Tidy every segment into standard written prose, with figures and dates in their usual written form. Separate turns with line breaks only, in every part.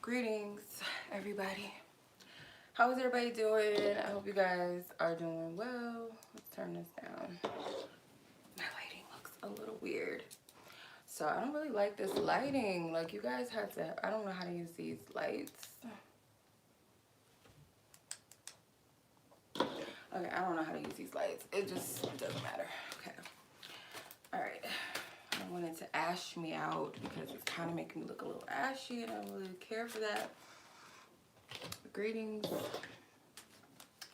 Greetings, everybody. How is everybody doing? I hope you guys are doing well. Let's turn this down. My lighting looks a little weird. So I don't really like this lighting. Like, you guys have to, I don't know how to use these lights. Okay, I don't know how to use these lights. It just doesn't matter. Okay. All right. I don't want it to ash me out because it's kind of making me look a little ashy and I don't really care for that. Greetings.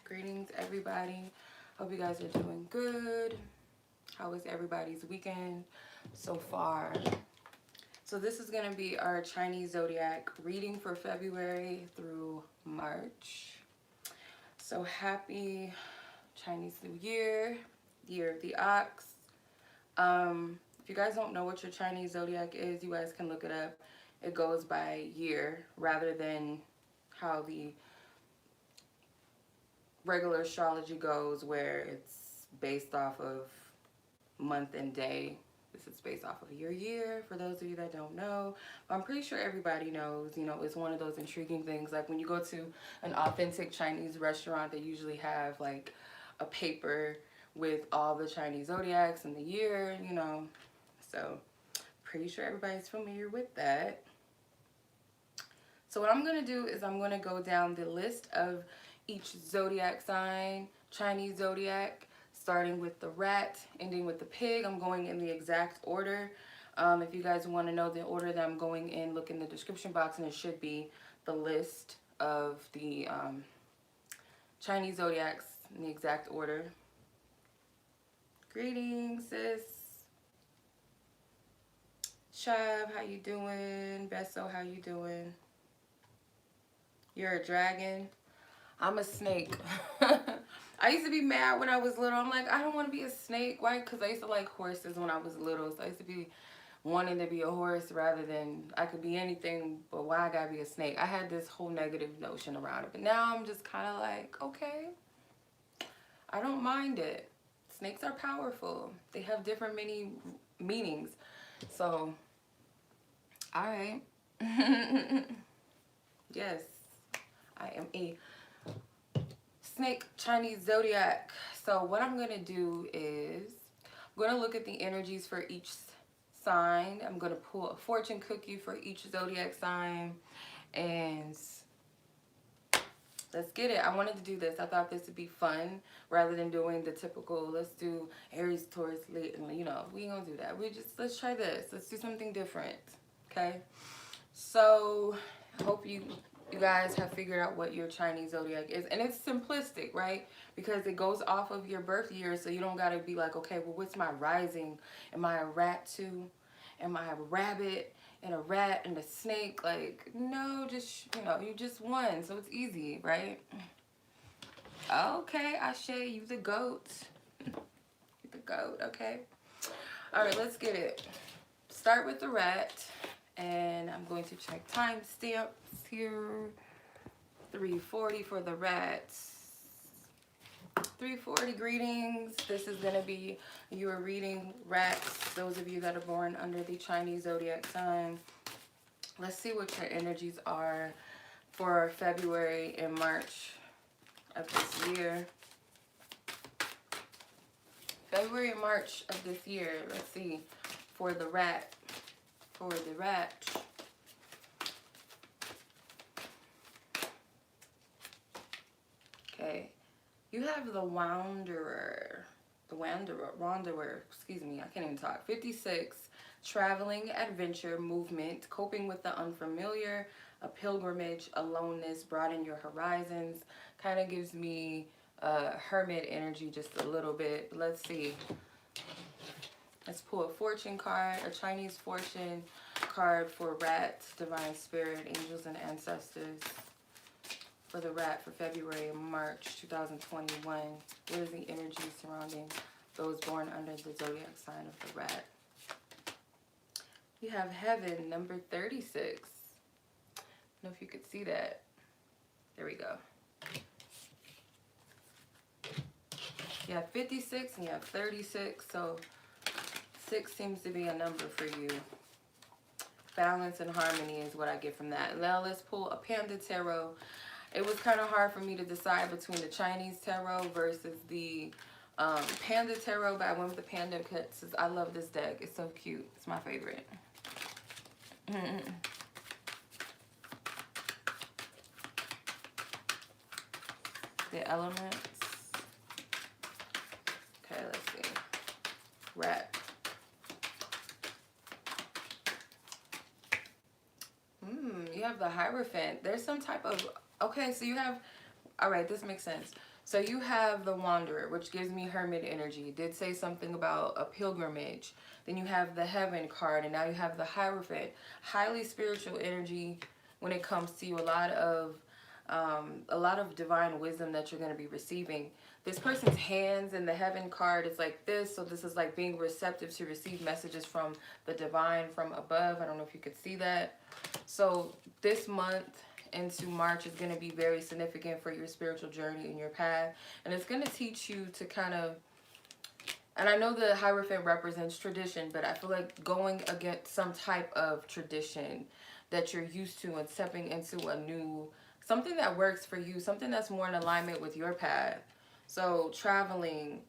Greetings, everybody. Hope you guys are doing good. How was everybody's weekend so far? So this is going to be our Chinese Zodiac reading for February through March. So happy Chinese New Year, Year of the Ox. If you guys don't know what your Chinese Zodiac is, you guys can look it up. It goes by year rather than how the regular astrology goes, where it's based off of month and day. This is based off of your year, for those of you that don't know. I'm pretty sure everybody knows. You know, it's one of those intriguing things. Like when you go to an authentic Chinese restaurant, they usually have like a paper with all the Chinese zodiacs and the year, you know. So pretty sure everybody's familiar with that. So what I'm going to do is I'm going to go down the list of each zodiac sign, Chinese zodiac, starting with the rat, ending with the pig. I'm going in the exact order. If you guys want to know the order that I'm going in, look in the description box and it should be the list of the Chinese zodiacs in the exact order. Greetings, sis. Chav, how you doing? Besso, how you doing? You're a dragon. I'm a snake. I used to be mad when I was little. I'm like, I don't want to be a snake. Why? Because I used to like horses when I was little. So I used to be wanting to be a horse rather than I could be anything, but why I gotta be a snake? I had this whole negative notion around it. But now I'm just kind of like, okay, I don't mind it. Snakes are powerful. They have different meanings. So, all right. Yes, I am a snake Chinese zodiac. So what I'm going to do is I'm going to look at the energies for each sign. I'm going to pull a fortune cookie for each zodiac sign. And let's get it. I wanted to do this. I thought this would be fun rather than doing the typical, let's do Aries, Taurus, you know, we ain't going to do that. Let's try this. Let's do something different. Okay. So I hope you guys have figured out what your Chinese zodiac is. And it's simplistic, right? Because it goes off of your birth year. So you don't got to be like, okay, well, what's my rising? Am I a rat too? Am I a rabbit and a rat and a snake? Like, no, just, you know, you just won. So it's easy, right? Okay, Ashe, you the goat. You the goat, okay? All right, let's get it. Start with the rat. And I'm going to check timestamps here. 3:40 for the rats. 3:40 greetings. This is going to be your reading, rats. Those of you that are born under the Chinese zodiac sign. Let's see what your energies are for February and March of this year. February and March of this year. Let's see. For the rat. For the rat. Okay, you have the wanderer, excuse me, I can't even talk. 56, traveling, adventure, movement, coping with the unfamiliar, a pilgrimage, aloneness, broaden your horizons. Kind of gives me hermit energy just a little bit. Let's see. Let's pull a fortune card, a Chinese fortune card for rats, divine spirit, angels, and ancestors. For the rat for February and March 2021. What is the energy surrounding those born under the zodiac sign of the rat? You have heaven, number 36. I don't know if you could see that. There we go. You have 56 and you have 36, so 6 seems to be a number for you. Balance and harmony is what I get from that. Now let's pull a Panda Tarot. It was kind of hard for me to decide between the Chinese Tarot versus the Panda Tarot, but I went with the Panda because I love this deck. It's so cute. It's my favorite. The elements. Okay, let's see. Rat. You have the Hierophant. There's some type of... Okay, so you have... Alright, this makes sense. So you have the Wanderer, which gives me Hermit energy. It did say something about a pilgrimage. Then you have the Heaven card, and now you have the Hierophant. Highly spiritual energy when it comes to you. A lot of divine wisdom that you're going to be receiving. This person's hands in the Heaven card is like this. So this is like being receptive to receive messages from the divine, from above. I don't know if you could see that. So this month into March is going to be very significant for your spiritual journey and your path. And it's going to teach you to kind of... And I know the Hierophant represents tradition, but I feel like going against some type of tradition that you're used to and stepping into a new... Something that works for you. Something that's more in alignment with your path. So traveling.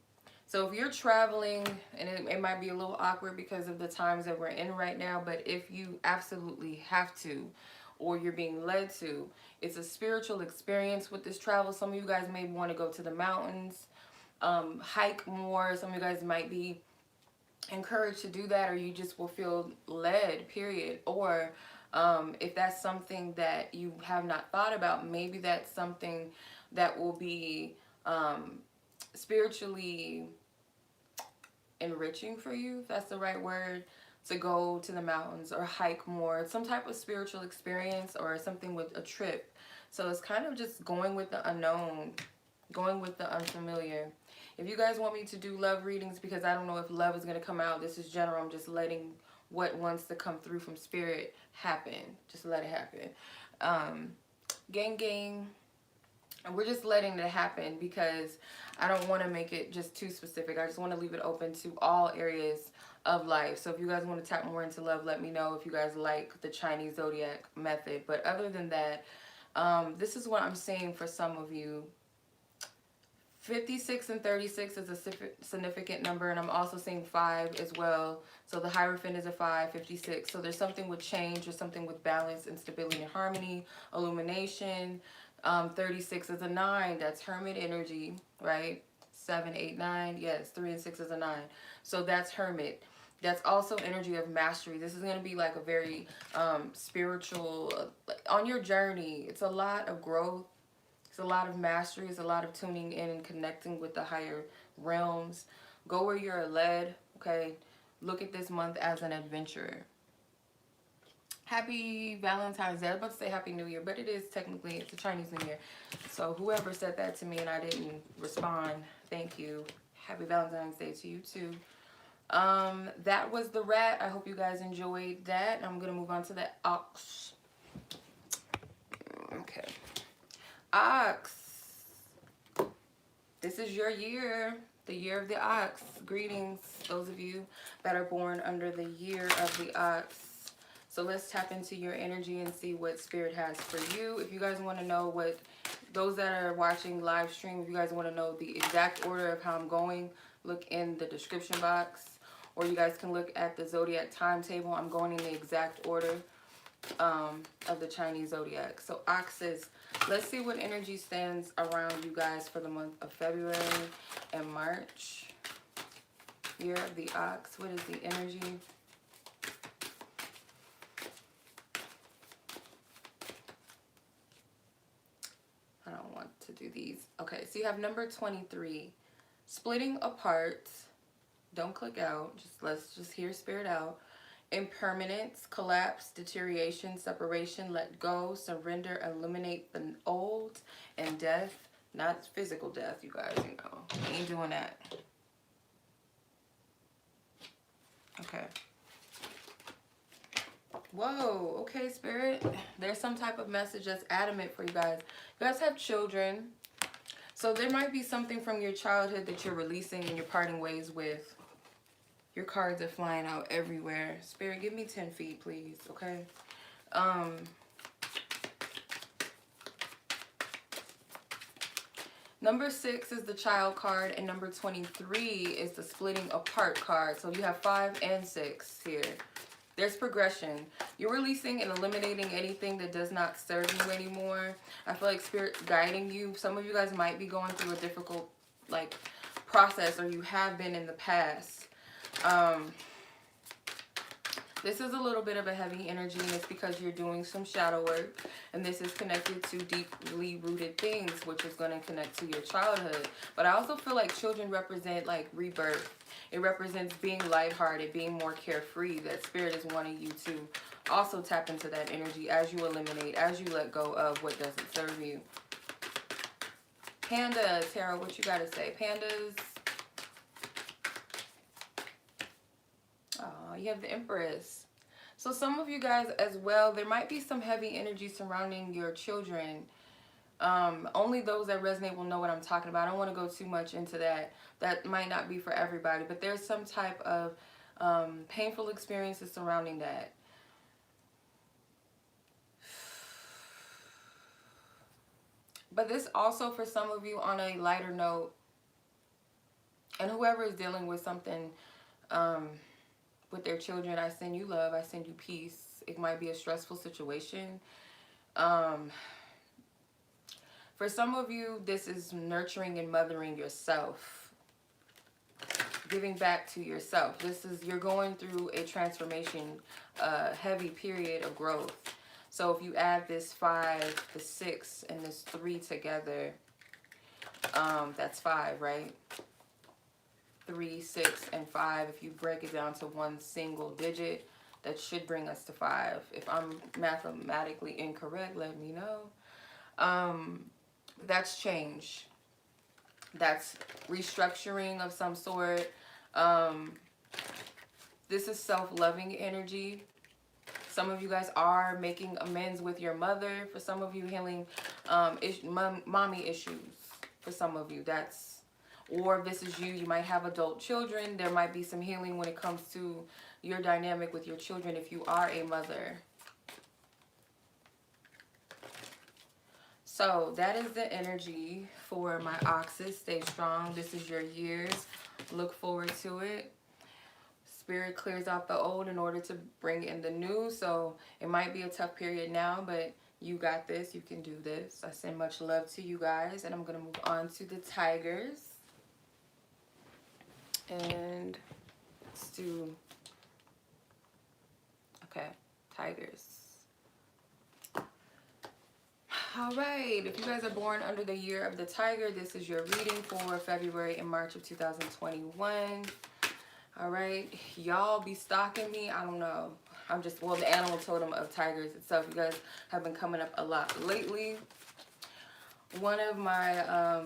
So if you're traveling, and it might be a little awkward because of the times that we're in right now, but if you absolutely have to, or you're being led to, it's a spiritual experience with this travel. Some of you guys may want to go to the mountains, hike more. Some of you guys might be encouraged to do that, or you just will feel led, period. Or if that's something that you have not thought about, maybe that's something that will be spiritually enriching for you, if that's the right word, to go to the mountains or hike more. Some type of spiritual experience or something with a trip. So it's kind of just going with the unknown, going with the unfamiliar. If you guys want me to do love readings, because I don't know if love is going to come out, this is general, I'm just letting what wants to come through from spirit happen. Just let it happen. Gang. And we're just letting it happen because I don't want to make it just too specific. I just want to leave it open to all areas of life. So if you guys want to tap more into love, let me know if you guys like the Chinese Zodiac method. But other than that, this is what I'm seeing for some of you. 56 and 36 is a significant number, and I'm also seeing 5 as well. So the Hierophant is a 5, 56. So there's something with change or something with balance and stability and harmony, illumination. 36 is a 9. That's Hermit energy, right? 7, 8, 9. Yes, 3 and 6 is a 9. So that's Hermit. That's also energy of mastery. This is going to be like a very spiritual, on your journey. It's a lot of growth. It's a lot of mastery. It's a lot of tuning in and connecting with the higher realms. Go where you're led, okay? Look at this month as an adventurer. Happy Valentine's Day. I was about to say Happy New Year, but it is technically, it's a Chinese New Year. So whoever said that to me and I didn't respond, thank you. Happy Valentine's Day to you too. That was the rat. I hope you guys enjoyed that. I'm going to move on to the ox. Okay. Ox. This is your year. The year of the ox. Greetings, those of you that are born under the year of the ox. So let's tap into your energy and see what spirit has for you. If you guys want to know what, those that are watching live stream, if you guys want to know the exact order of how I'm going, look in the description box. Or you guys can look at the Zodiac timetable. I'm going in the exact order of the Chinese Zodiac. So oxes, let's see what energy stands around you guys for the month of February and March. Year of the ox. What is the energy? I don't want to do these. Okay, so you have number 23. Splitting apart. Don't click out. Let's just hear spirit out. Impermanence, collapse, deterioration, separation, let go, surrender, eliminate the old, and death. Not physical death, you guys, you know. I ain't doing that. Okay. Whoa, okay, spirit. There's some type of message that's adamant for you guys. You guys have children. So there might be something from your childhood that you're releasing and you're parting ways with. Your cards are flying out everywhere. Spirit, give me 10 feet, please, okay? Number 6 is the child card, and number 23 is the splitting apart card. So you have 5 and 6 here. There's progression. You're releasing and eliminating anything that does not serve you anymore. I feel like Spirit's guiding you. Some of you guys might be going through a difficult, like, process, or you have been in the past. This is a little bit of a heavy energy, and it's because you're doing some shadow work, and this is connected to deeply rooted things, which is going to connect to your childhood. But I also feel like children represent like rebirth. It represents being lighthearted, being more carefree. That Spirit is wanting you to also tap into that energy as you eliminate, as you let go of what doesn't serve you. Pandas, Tarot, what you got to say? Pandas. Oh, you have the Empress. So some of you guys as well, there might be some heavy energy surrounding your children. Only those that resonate will know what I'm talking about. I don't want to go too much into that. That might not be for everybody, but there's some type of painful experiences surrounding that. But this also, for some of you, on a lighter note, and whoever is dealing with something with their children, I send you love, I send you peace. It might be a stressful situation. For some of you, this is nurturing and mothering yourself, giving back to yourself. This is, you're going through a transformation, a heavy period of growth. So if you add this 5, the 6, and this 3 together, that's 5, right? 3, 6, and 5. If you break it down to one single digit, that should bring us to 5. If I'm mathematically incorrect, let me know. That's change. That's restructuring of some sort. This is self-loving energy. Some of you guys are making amends with your mother. For some of you, healing mommy issues. For some of you, that's, or if this is you, you might have adult children. There might be some healing when it comes to your dynamic with your children if you are a mother. So that is the energy for my oxes. Stay strong. This is your years. Look forward to it. Spirit clears out the old in order to bring in the new. So it might be a tough period now, but you got this. You can do this. I send much love to you guys. And I'm going to move on to the Tigers. And let's do, okay, Tigers. All right, if you guys are born under the year of the Tiger, this is your reading for February and March of 2021. All right, y'all be stalking me. I don't know. I'm just, well, the animal totem of Tigers itself. You guys have been coming up a lot lately. One of my,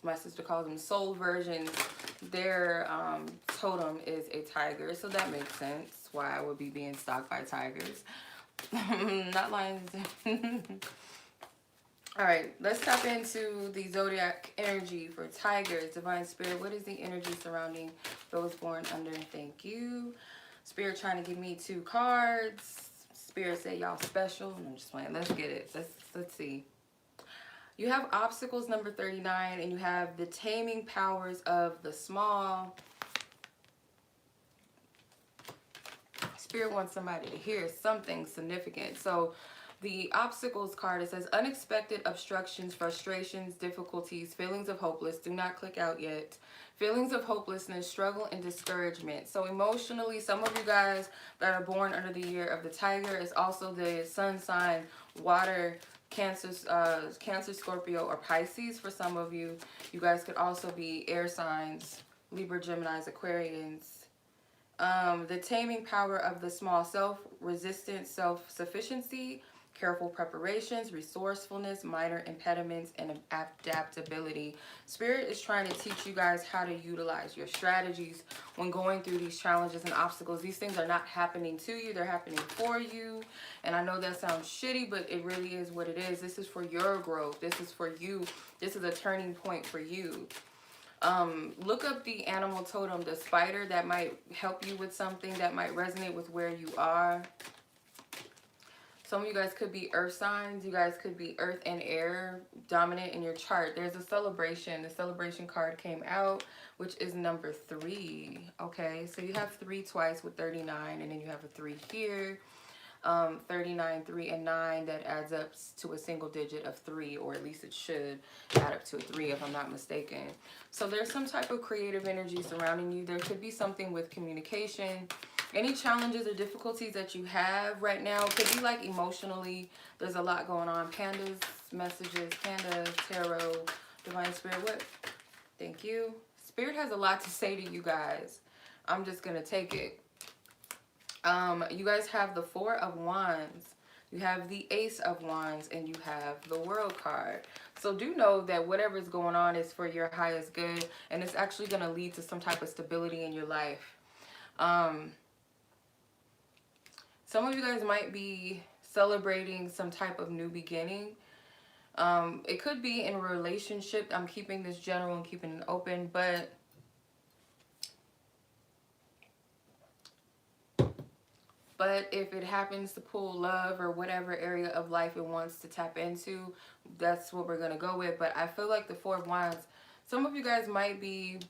my sister calls them soul versions, their totem is a tiger, so that makes sense why I would be being stalked by tigers. Not lions. All right, let's tap into the zodiac energy for Tigers. Divine Spirit, what is the energy surrounding those born under? Thank you. Spirit trying to give me 2 cards. Spirit said y'all special. I'm just playing. Let's get it. Let's see. You have obstacles, number 39, and you have the taming powers of the small. Spirit wants somebody to hear something significant. So the obstacles card, it says unexpected obstructions, frustrations, difficulties, feelings of hopeless. Do not click out yet. Feelings of hopelessness, struggle, and discouragement. So emotionally, some of you guys that are born under the year of the Tiger is also the sun sign, water, Cancer, Scorpio, or Pisces. For some of you, you guys could also be air signs, Libra, Geminis, Aquarians. The taming power of the small self, resistance, self-sufficiency, careful preparations, resourcefulness, minor impediments, and adaptability. Spirit is trying to teach you guys how to utilize your strategies when going through these challenges and obstacles. These things are not happening to you, they're happening for you. And I know that sounds shitty, but it really is what it is. This is for your growth. This is for you. This is a turning point for you. Look up the animal totem, the spider. That might help you with something, that might resonate with where you are. Some of you guys could be earth signs. You guys could be earth and air dominant in your chart. There's a celebration. The celebration card came out, which is number 3. Okay, so you have 3 twice with 39, and then you have a 3 here. 39, 3, and 9, that adds up to a single digit of 3, or at least it should add up to a 3 if I'm not mistaken. So there's some type of creative energy surrounding you. There could be something with communication. Any challenges or difficulties that you have right now could be like emotionally. There's a lot going on. Pandas, messages, pandas, tarot, divine spirit. What? Thank you. Spirit has a lot to say to you guys. I'm just going to take it. You guys have the 4 of Wands, you have the Ace of Wands, and you have the World card. So do know that whatever is going on is for your highest good, and it's actually going to lead to some type of stability in your life. Some of you guys might be celebrating some type of new beginning. It could be in a relationship. I'm keeping this general and keeping it open, but if it happens to pull love or whatever area of life it wants to tap into, that's what we're going to go with. But I feel like the 4 of Wands, some of you guys might be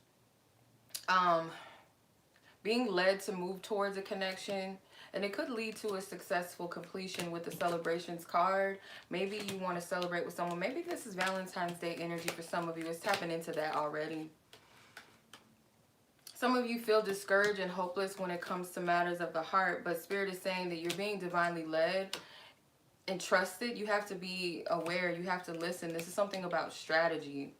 being led to move towards a connection. And it could lead to a successful completion with the celebrations card. Maybe you want to celebrate with someone. Maybe this is Valentine's Day energy for some of you. It's tapping into that already. Some of you feel discouraged and hopeless when it comes to matters of the heart, but Spirit is saying that you're being divinely led and trusted. You have to be aware. You have to listen. This is something about strategy.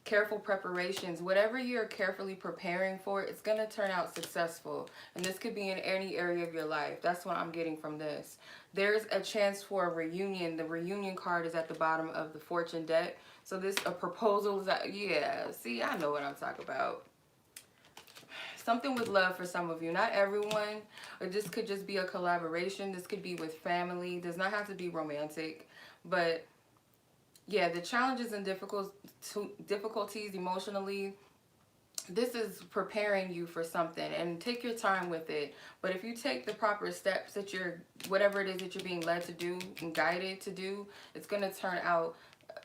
Careful preparations. Whatever you're carefully preparing for, it's going to turn out successful. And this could be in any area of your life. That's what I'm getting from this. There's a chance for a reunion. The reunion card is at the bottom of the fortune deck. So this, a proposal is that, yeah, see, I know what I'm talking about. Something with love for some of you. Not everyone. Or this could just be a collaboration. This could be with family. It does not have to be romantic. But yeah, the challenges and difficulties emotionally, this is preparing you for something, and take your time with it. But if you take the proper steps that whatever it is that you're being led to do and guided to do, it's going to turn out,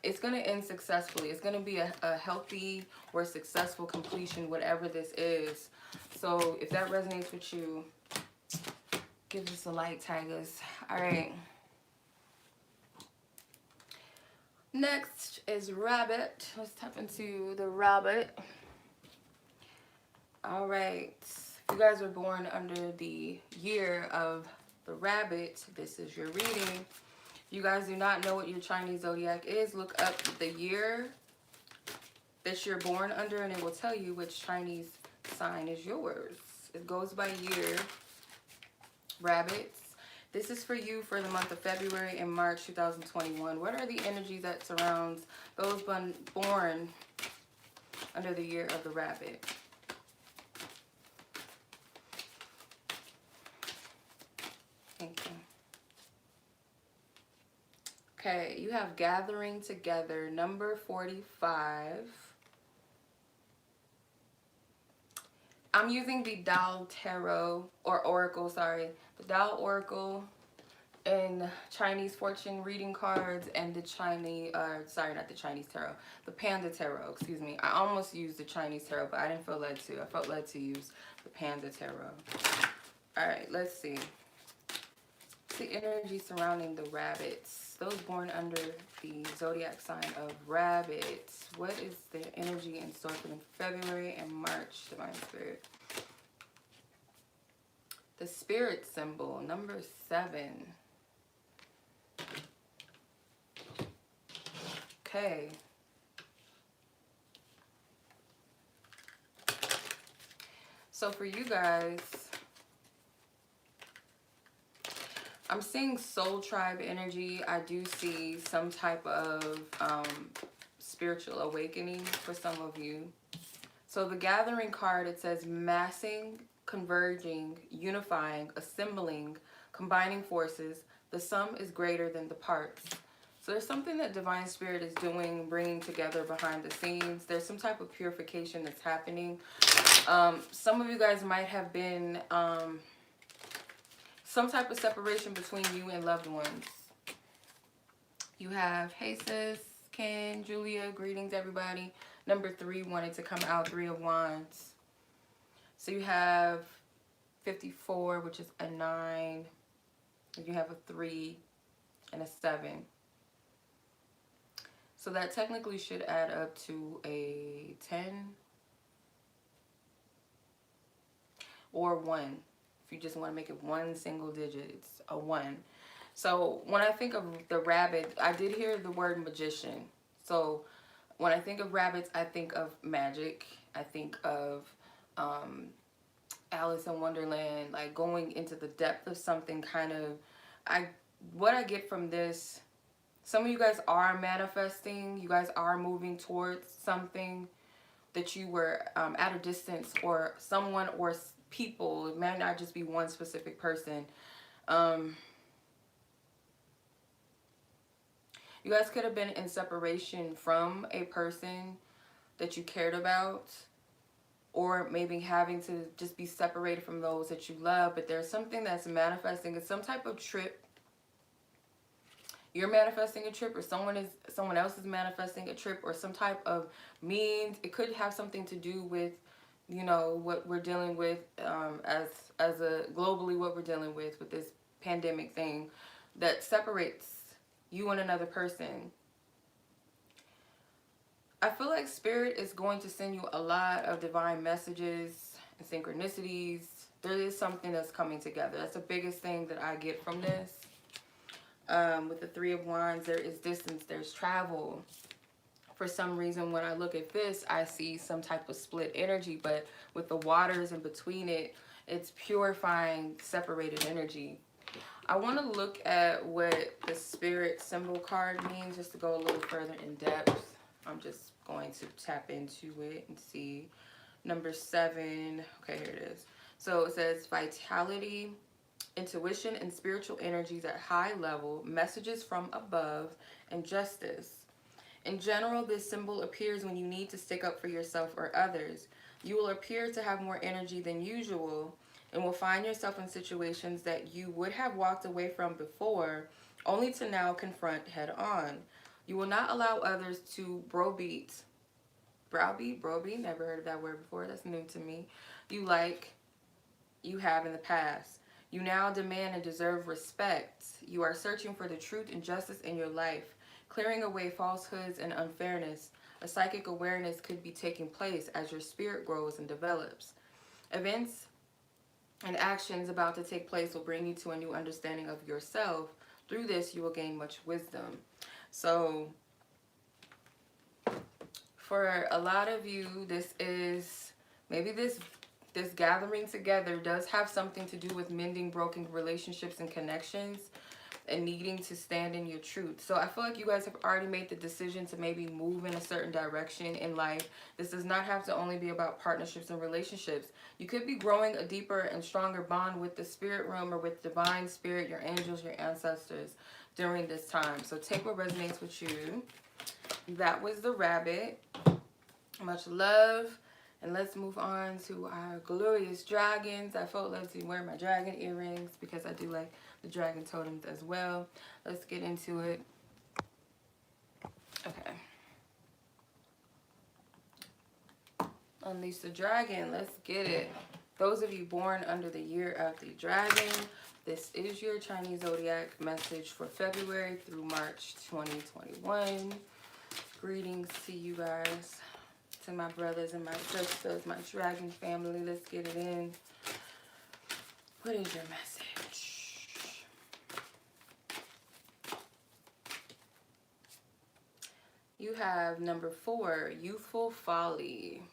it's going to end successfully. It's going to be a healthy or successful completion, whatever this is. So if that resonates with you, give us a like, tag us. All right. Next is rabbit. Let's tap into the rabbit. All right. If you guys were born under the year of the rabbit, this is your reading. If you guys do not know what your Chinese zodiac is, look up the year that you're born under, and it will tell you which Chinese sign is yours. It goes by year. Rabbits. This is for you for the month of February and March 2021. What are the energies that surrounds those born under the year of the rabbit? Thank you. Okay, you have gathering together, number 45. I'm using the Tao Tarot, or Oracle, sorry. The Tao Oracle and Chinese fortune reading cards, and the Chinese, sorry, not the Chinese Tarot. The Panda Tarot, excuse me. I almost used the Chinese Tarot, but I didn't feel led to. I felt led to use the Panda Tarot. All right, let's see. The energy surrounding the rabbits. Those born under the zodiac sign of rabbits. What is the energy in store for them February and March, Divine Spirit? The spirit symbol, number 7. Okay. So for you guys, I'm seeing soul tribe energy. I do see some type of spiritual awakening for some of you. So the gathering card, it says massing, converging, unifying, assembling, combining forces. The sum is greater than the parts. So there's something that Divine Spirit is doing, bringing together behind the scenes. There's some type of purification that's happening. Some of you guys might have been some type of separation between you and loved ones. You have, hey sis, Ken, Julia, greetings everybody. Number 3 wanted to come out, 3 of Wands. So you have 54, which is a 9. You have a 3 and a 7. So that technically should add up to a 10 or 1. If you just want to make it one single digit, it's a 1. So when I think of the rabbit, I did hear the word magician. So when I think of rabbits, I think of magic. I think of Alice in Wonderland, like going into the depth of something kind of. What I get from this, some of you guys are manifesting. You guys are moving towards something that you were at a distance, or someone or people. It might not just be one specific person. You guys could have been in separation from a person that you cared about, or maybe having to just be separated from those that you love. But there's something that's manifesting. It's some type of trip. You're manifesting a trip, or someone else is manifesting a trip, or some type of means. It could have something to do with, you know, what we're dealing with as a globally, what we're dealing with this pandemic thing that separates you and another person. I feel like Spirit is going to send you a lot of divine messages and synchronicities. There is something that's coming together. That's the biggest thing that I get from this. With the 3 of Wands, there is distance, there's travel. For some reason, when I look at this, I see some type of split energy, but with the waters in between it, it's purifying separated energy. I want to look at what the Spirit symbol card means, just to go a little further in depth. I'm just going to tap into it and see. Number 7. Okay, here it is. So it says vitality, intuition, and spiritual energies at high level, messages from above, and justice. In general, this symbol appears when you need to stick up for yourself or others. You will appear to have more energy than usual, and will find yourself in situations that you would have walked away from before, only to now confront head on. You will not allow others to browbeat, never heard of that word before, that's new to me, you have in the past. You now demand and deserve respect. You are searching for the truth and justice in your life, clearing away falsehoods and unfairness. A psychic awareness could be taking place as your spirit grows and develops. Events and actions about to take place will bring you to a new understanding of yourself. Through this, you will gain much wisdom. So, for a lot of you, this is, maybe this gathering together does have something to do with mending broken relationships and connections, and needing to stand in your truth. So I feel like you guys have already made the decision to maybe move in a certain direction in life. This does not have to only be about partnerships and relationships. You could be growing a deeper and stronger bond with the spirit realm, or with divine spirit, your angels, your ancestors during this time. So take what resonates with you. That was the rabbit. Much love. And let's move on to our glorious dragons. I felt love to wear my dragon earrings because I do like the dragon totems as well. Let's get into it. Okay. Unleash the dragon. Let's get it. Those of you born under the year of the dragon, this is your Chinese Zodiac message for February through March 2021. Greetings to you guys. To my brothers and my sisters, my dragon family, let's get it in. What is your message? You have number 4, youthful folly.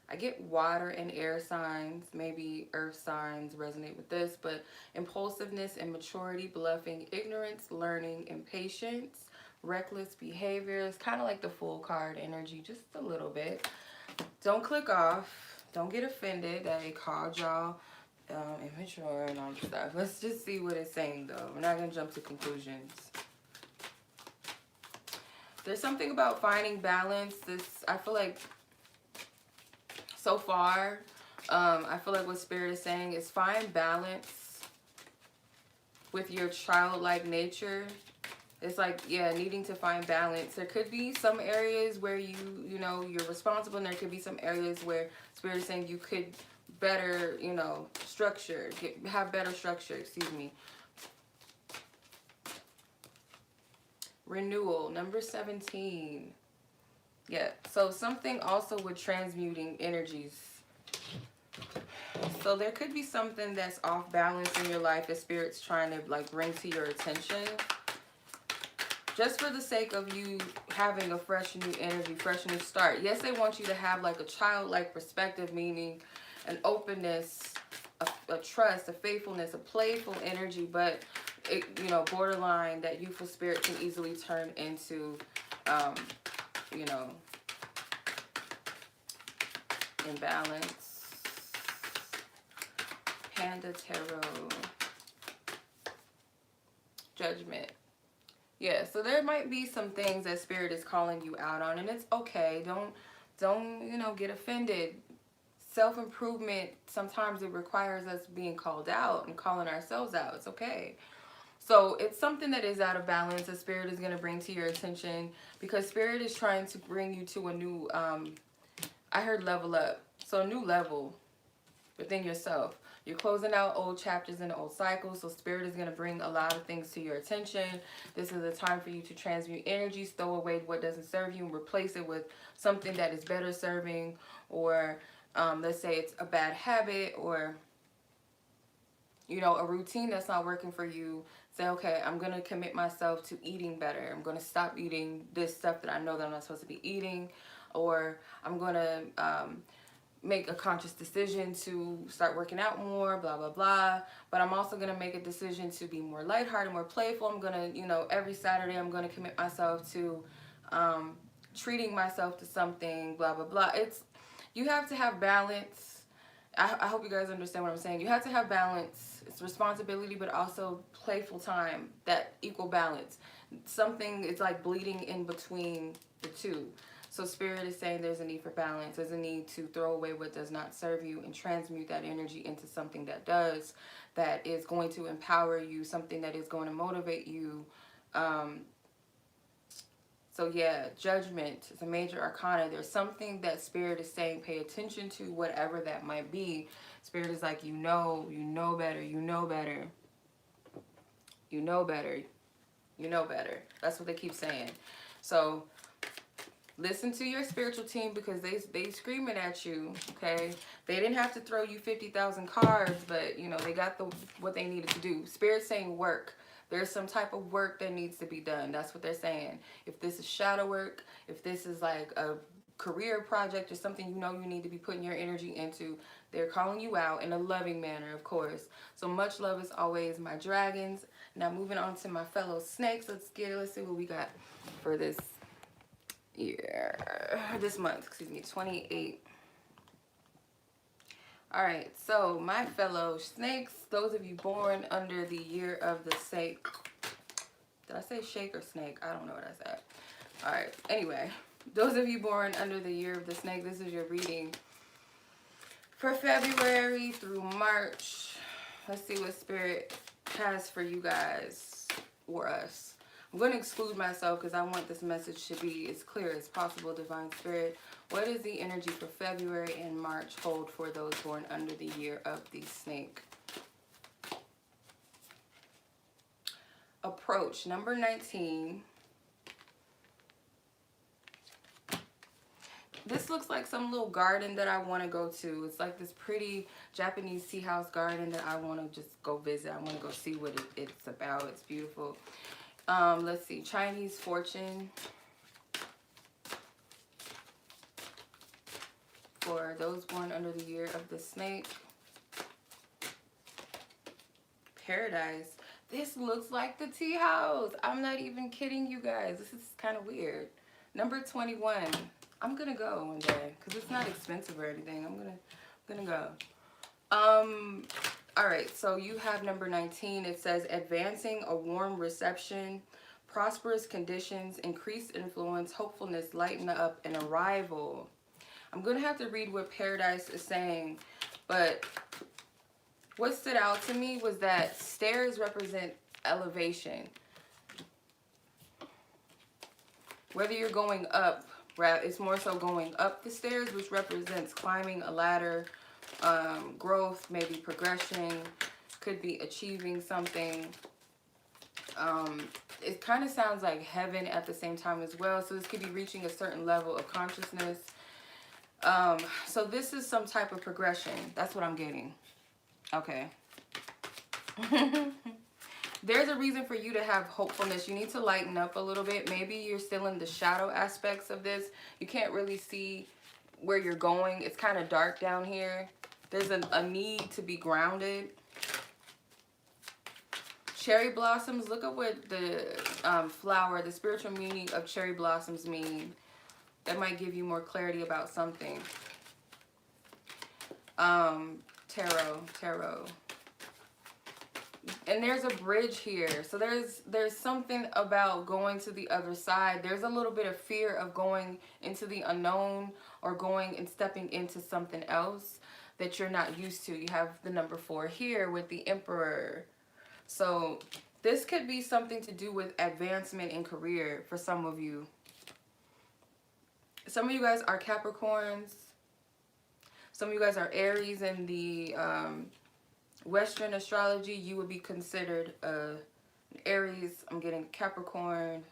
I get water and air signs, maybe earth signs resonate with this, but impulsiveness, immaturity, bluffing, ignorance, learning, impatience, reckless behaviors, kind of like the Fool card energy, just a little bit. Don't click off. Don't get offended that it called y'all immature and all this stuff. Let's just see what it's saying, though. We're not going to jump to conclusions. There's something about finding balance. I feel like so far, I feel like what Spirit is saying is find balance with your childlike nature. It's like, yeah, needing to find balance. There could be some areas where you know, you're responsible, and there could be some areas where Spirit is saying you could better, you know, have better structure, excuse me. Renewal, number 17. Yeah, so something also with transmuting energies. So there could be something that's off balance in your life that Spirit's trying to like bring to your attention. Just for the sake of you having a fresh new energy, fresh new start. Yes, they want you to have like a childlike perspective, meaning an openness, a trust, a faithfulness, a playful energy, but it, you know, borderline, that youthful spirit can easily turn into, you know, imbalance. Panda Tarot. Judgment. Yeah, so there might be some things that Spirit is calling you out on, and it's okay. Don't, you know, get offended. Self-improvement, sometimes it requires us being called out and calling ourselves out. It's okay. So it's something that is out of balance that Spirit is going to bring to your attention, because Spirit is trying to bring you to a new, I heard level up. So a new level within yourself. You're closing out old chapters and old cycles, so Spirit is going to bring a lot of things to your attention. This is a time for you to transmute energies, throw away what doesn't serve you, and replace it with something that is better serving, or let's say it's a bad habit, or, you know, a routine that's not working for you. Say, okay, I'm going to commit myself to eating better. I'm going to stop eating this stuff that I know that I'm not supposed to be eating, or I'm going to make a conscious decision to start working out more, blah, blah, blah. But I'm also going to make a decision to be more lighthearted, more playful. I'm going to, you know, every Saturday I'm going to commit myself to treating myself to something, blah, blah, blah. You have to have balance. I hope you guys understand what I'm saying. You have to have balance. It's responsibility, but also playful time, that equal balance. Something, it's like bleeding in between the two. So Spirit is saying there's a need for balance. There's a need to throw away what does not serve you and transmute that energy into something that does, that is going to empower you, something that is going to motivate you. So yeah, Judgment is a major arcana. There's something that Spirit is saying pay attention to, whatever that might be. Spirit is like, you know better, you know better. You know better. You know better. That's what they keep saying. So listen to your spiritual team, because they screaming at you, okay? They didn't have to throw you 50,000 cards, but, you know, they got what they needed to do. Spirit's saying work. There's some type of work that needs to be done. That's what they're saying. If this is shadow work, if this is like a career project or something you know you need to be putting your energy into, they're calling you out in a loving manner, of course. So much love as always, my dragons. Now moving on to my fellow snakes. Let's see what we got for this month, excuse me, 28. All right, so my fellow snakes, those of you born under the year of the snake. Did I say shake or snake? I don't know what I said. All right, anyway, those of you born under the year of the snake, this is your reading for February through March. Let's see what Spirit has for you guys or us. I'm going to exclude myself because I want this message to be as clear as possible. Divine Spirit, what does the energy for February and March hold for those born under the year of the snake? Approach, number 19. This looks like some little garden that I want to go to. It's like this pretty Japanese tea house garden that I want to just go visit. I want to go see what it's about. It's beautiful. Let's see, Chinese fortune for those born under the year of the snake. Paradise. This looks like the tea house. I'm not even kidding you guys. This is kind of weird. Number 21. I'm gonna go one day because it's not expensive or anything. I'm gonna go. All right, so you have number 19. It says advancing a warm reception, prosperous conditions, increased influence, hopefulness, lighten up, and arrival. I'm going to have to read what Paradise is saying, but what stood out to me was that stairs represent elevation. Whether you're going up, it's more so going up the stairs, which represents climbing a ladder, growth, maybe progression, could be achieving something. It kind of sounds like heaven at the same time as well. So this could be reaching a certain level of consciousness. So this is some type of progression. That's what I'm getting. Okay. There's a reason for you to have hopefulness. You need to lighten up a little bit. Maybe you're still in the shadow aspects of this. You can't really see where you're going. It's kind of dark down here. There's a need to be grounded. Cherry blossoms. Look at what the flower, the spiritual meaning of cherry blossoms mean. That might give you more clarity about something. Tarot. And there's a bridge here. So there's something about going to the other side. There's a little bit of fear of going into the unknown or going and stepping into something else that you're not used to. You have the number 4 here with the Emperor. So this could be something to do with advancement in career for some of you. Some of you guys are Capricorns. Some of you guys are Aries in the Western astrology. You would be considered Aries. I'm getting Capricorn.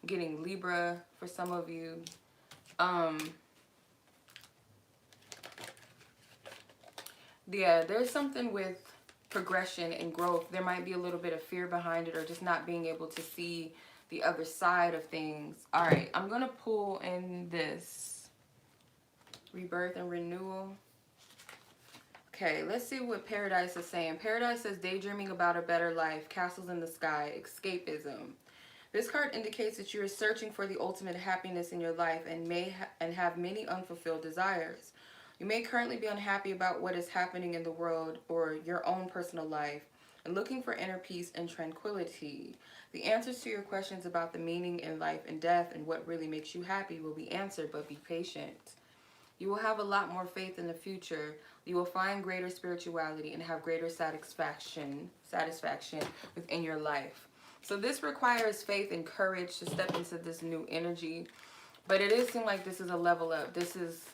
I'm getting Libra for some of you. Yeah, there's something with progression and growth. There might be a little bit of fear behind it, or just not being able to see the other side of things. All right, I'm gonna pull in this rebirth and renewal. Okay, let's see what Paradise is saying. Paradise says daydreaming about a better life, castles in the sky, escapism. This card indicates that you are searching for the ultimate happiness in your life and have many unfulfilled desires. You may currently be unhappy about what is happening in the world or your own personal life and looking for inner peace and tranquility. The answers to your questions about the meaning in life and death and what really makes you happy will be answered, but be patient. You will have a lot more faith in the future. You will find greater spirituality and have greater satisfaction within your life. So this requires faith and courage to step into this new energy. But it does seem like this is a level up. This is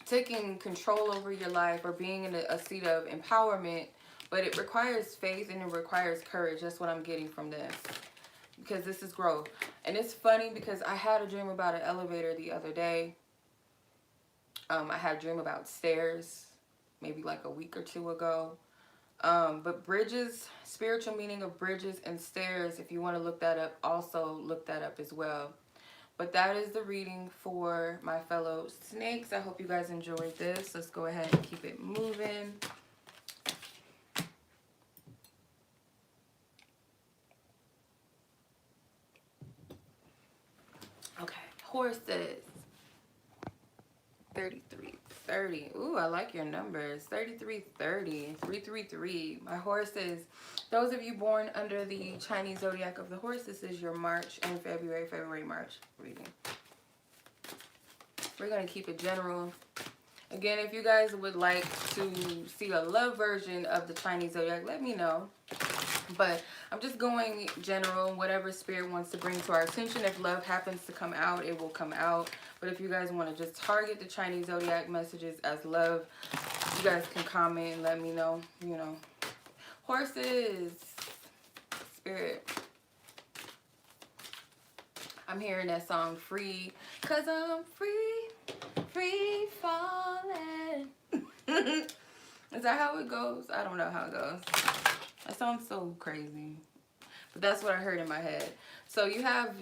taking control over your life or being in a seat of empowerment. But it requires faith and it requires courage. That's what I'm getting from this. Because this is growth. And it's funny because I had a dream about an elevator the other day. I had a dream about stairs maybe like a week or 2 ago. But bridges, spiritual meaning of bridges and stairs, if you want to look that up, also look that up as well. But that is the reading for my fellow snakes. I hope you guys enjoyed this. Let's go ahead and keep it moving. Okay, horses. 3330. Ooh, I like your numbers. 3330, 333. My horses. Those of you born under the Chinese zodiac of the horse, this is your March and February, March reading. We're going to keep it general. Again, if you guys would like to see a love version of the Chinese zodiac, let me know. But I'm just going general, whatever spirit wants to bring to our attention. If love happens to come out, it will come out. But if you guys want to just target the Chinese zodiac messages as love, you guys can comment and let me know, you know. Horses, spirit. I'm hearing that song, Free, 'cause I'm free falling. Is that how it goes? I don't know how it goes. That sounds so crazy. But that's what I heard in my head. So you have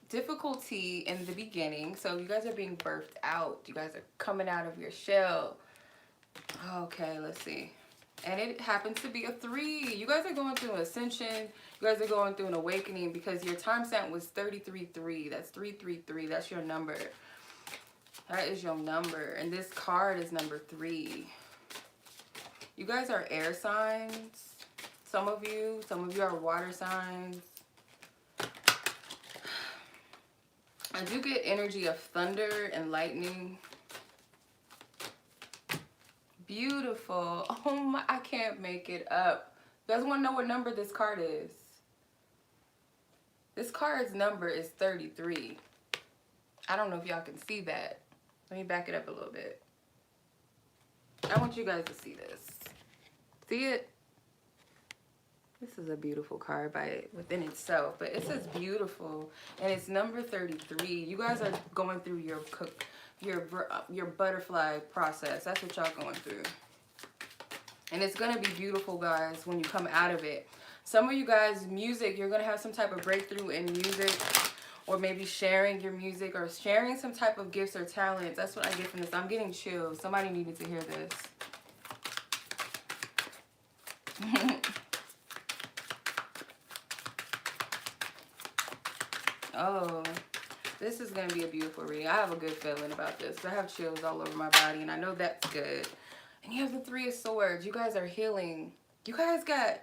difficulty in the beginning. So you guys are being birthed out. You guys are coming out of your shell. Okay, let's see. And it happens to be a 3. You guys are going through an ascension. You guys are going through an awakening because your time stamp was 333. That's 333. That's your number. That is your number. And this card is number 3. You guys are air signs. Some of you are water signs. I do get energy of thunder and lightning. Beautiful. Oh my, I can't make it up. You guys want to know what number this card is? This card's number is 33. I don't know if y'all can see that. Let me back it up a little bit. I want you guys to see this. See it? This is a beautiful card within itself, but it says beautiful, and it's number 33. You guys are going through your butterfly process. That's what y'all going through, and it's gonna be beautiful, guys, when you come out of it. Some of you guys, music, you're gonna have some type of breakthrough in music, or maybe sharing your music, or sharing some type of gifts or talents. That's what I get from this. I'm getting chills. Somebody needed to hear this. Oh, this is going to be a beautiful reading. I have a good feeling about this. I have chills all over my body, and I know that's good. And you have the Three of Swords. You guys are healing. You guys got...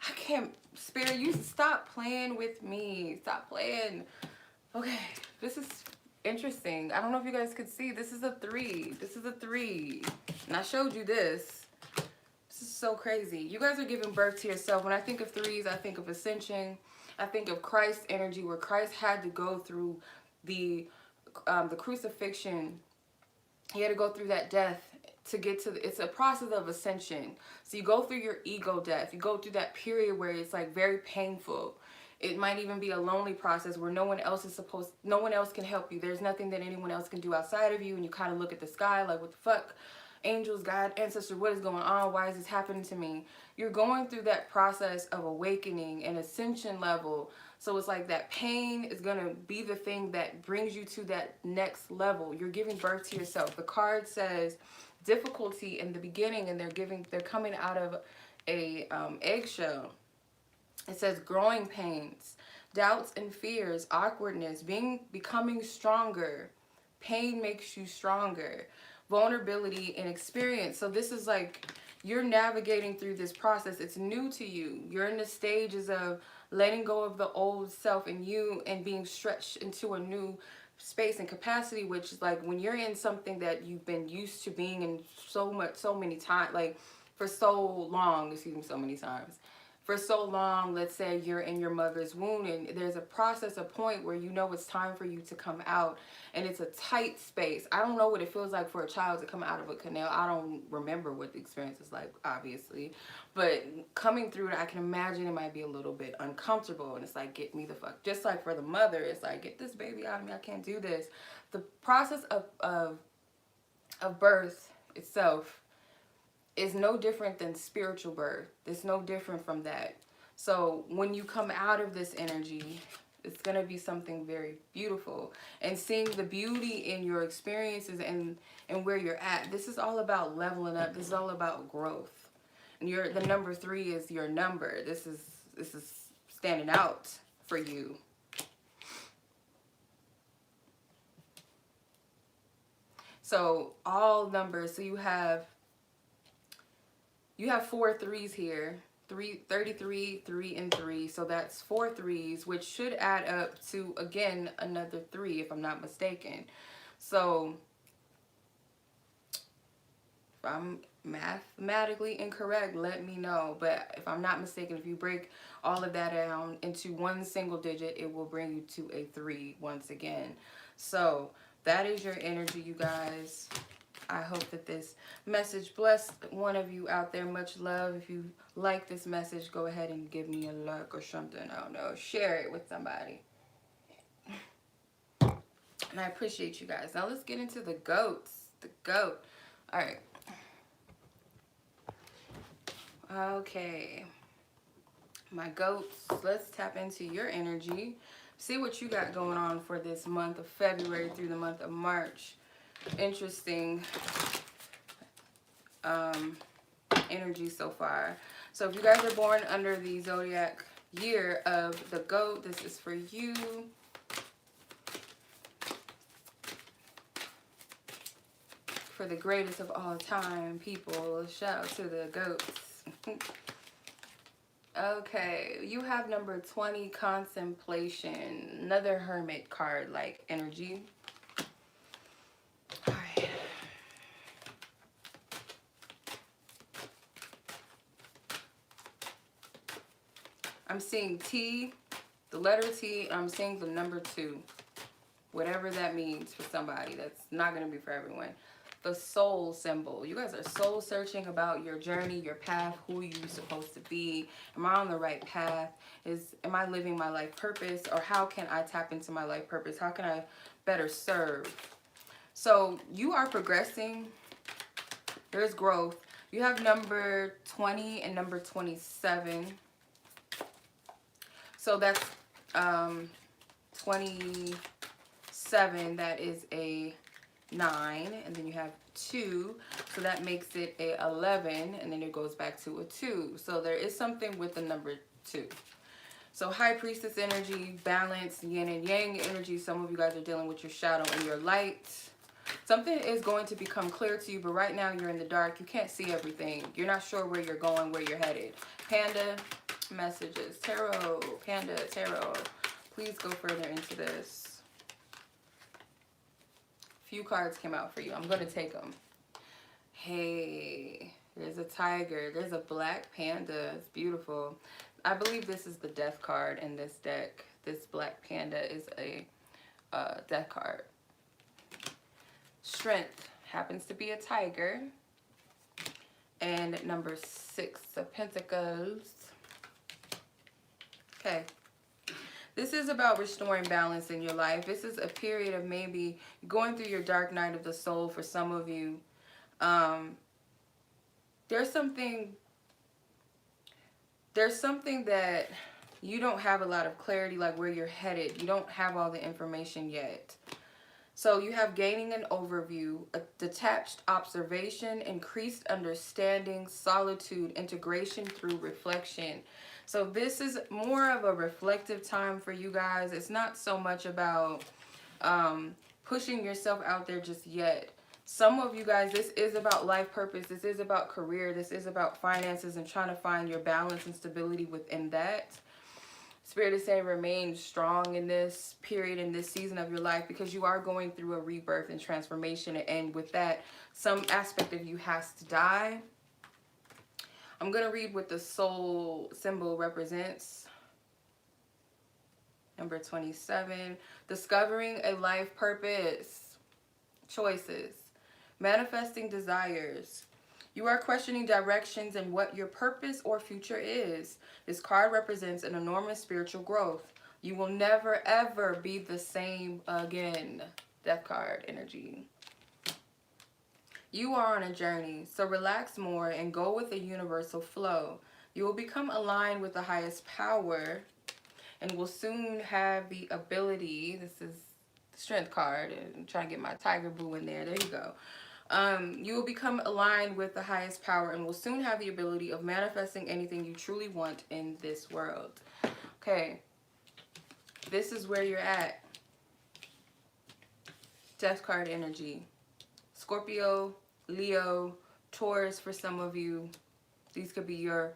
I can't spare you. Stop playing with me. Stop playing. Okay, this is interesting. I don't know if you guys could see. This is a 3. This is a 3. And I showed you this. This is so crazy. You guys are giving birth to yourself. When I think of 3s, I think of ascension. I think of Christ's energy, where Christ had to go through the crucifixion. He had to go through that death to get to it's a process of ascension. So you go through your ego death. You go through that period where it's like very painful. It might even be a lonely process where no one else can help you. There's nothing that anyone else can do outside of you, and you kind of look at the sky like, what the fuck? Angels, God, ancestors, what is going on? Why is this happening to me? You're going through that process of awakening and ascension level. So it's like that pain is going to be the thing that brings you to that next level. You're giving birth to yourself. The card says difficulty in the beginning, and they're coming out of a eggshell. It says growing pains, doubts and fears, awkwardness, becoming stronger. Pain makes you stronger. Vulnerability and experience. So this is like you're navigating through this process. It's new to you. You're in the stages of letting go of the old self in you and being stretched into a new space and capacity, which is like when you're in something that you've been used to being in so many times, like for so long, so many times. For so long, let's say you're in your mother's womb, and there's a process, a point where you know it's time for you to come out, and it's a tight space. I don't know what it feels like for a child to come out of a canal. I don't remember what the experience is like, obviously, but coming through it, I can imagine it might be a little bit uncomfortable, and it's like, get me the fuck. Just like for the mother, it's like, get this baby out of me. I can't do this. The process of birth itself is no different than spiritual birth. It's no different from that. So when you come out of this energy, it's going to be something very beautiful. And seeing the beauty in your experiences and where you're at. This is all about leveling up. This is all about growth. And the number 3 is your number. This is standing out for you. So all numbers, so you have 4 3s here. 33, 3, and 3. So that's 4 3s, which should add up to, again, another 3, if I'm not mistaken. So if I'm mathematically incorrect, let me know. But if I'm not mistaken, if you break all of that down into one single digit, it will bring you to a 3 once again. So that is your energy, you guys. I hope that this message blessed one of you out there. Much love. If you like this message, go ahead and give me a like or something. I don't know. Share it with somebody. And I appreciate you guys. Now let's get into the goats. The goat. All right. Okay. My goats. Let's tap into your energy. See what you got going on for this month of February through the month of March. Interesting energy so far. So if you guys are born under the zodiac year of the goat, this is for you. For the greatest of all time, people, shout out to the goats. Okay, you have number 20, contemplation. Another hermit card like energy. All right. I'm seeing T, the letter T. I'm seeing the number 2. Whatever that means for somebody. That's not going to be for everyone. The soul symbol. You guys are soul searching about your journey, your path, who you're supposed to be. Am I on the right path? Am I living my life purpose? Or how can I tap into my life purpose? How can I better serve? So you are progressing. There's growth. You have number 20 and number 27. So that's 27. That is a 9, and then you have 2, so that makes it a 11, and then it goes back to a 2. So there is something with the number 2. So high priestess energy, balance, yin and yang energy. Some of you guys are dealing with your shadow and your light. Something is going to become clear to you, but right now you're in the dark. You can't see everything. You're not sure where you're going, where you're headed. Panda messages. Tarot. Panda, tarot. Please go further into this. Few cards came out for you. I'm going to take them. Hey, there's a tiger. There's a black panda. It's beautiful. I believe this is the death card in this deck. This black panda is a death card. Strength happens to be a tiger. And number 6 of pentacles. Okay. This is about restoring balance in your life. This is a period of maybe going through your dark night of the soul for some of you. There's something that you don't have a lot of clarity, like where you're headed. You don't have all the information yet. So you have gaining an overview, a detached observation, increased understanding, solitude, integration through reflection. So this is more of a reflective time for you guys. It's not so much about pushing yourself out there just yet. Some of you guys, this is about life purpose. This is about career. This is about finances and trying to find your balance and stability within that. Spirit is saying remain strong in this period, in this season of your life, because you are going through a rebirth and transformation. And with that, some aspect of you has to die. I'm going to read what the soul symbol represents. Number 27. Discovering a life purpose. Choices. Manifesting desires. You are questioning directions and what your purpose or future is. This card represents an enormous spiritual growth. You will never, ever be the same again. Death card energy. You are on a journey, so relax more and go with the universal flow. You will become aligned with the highest power and will soon have the ability. This is the strength card. I'm trying to get my tiger boo in there. There you go. You will become aligned with the highest power and will soon have the ability of manifesting anything you truly want in this world. Okay. This is where you're at. Death card energy. Scorpio, Leo, Taurus for some of you. These could be your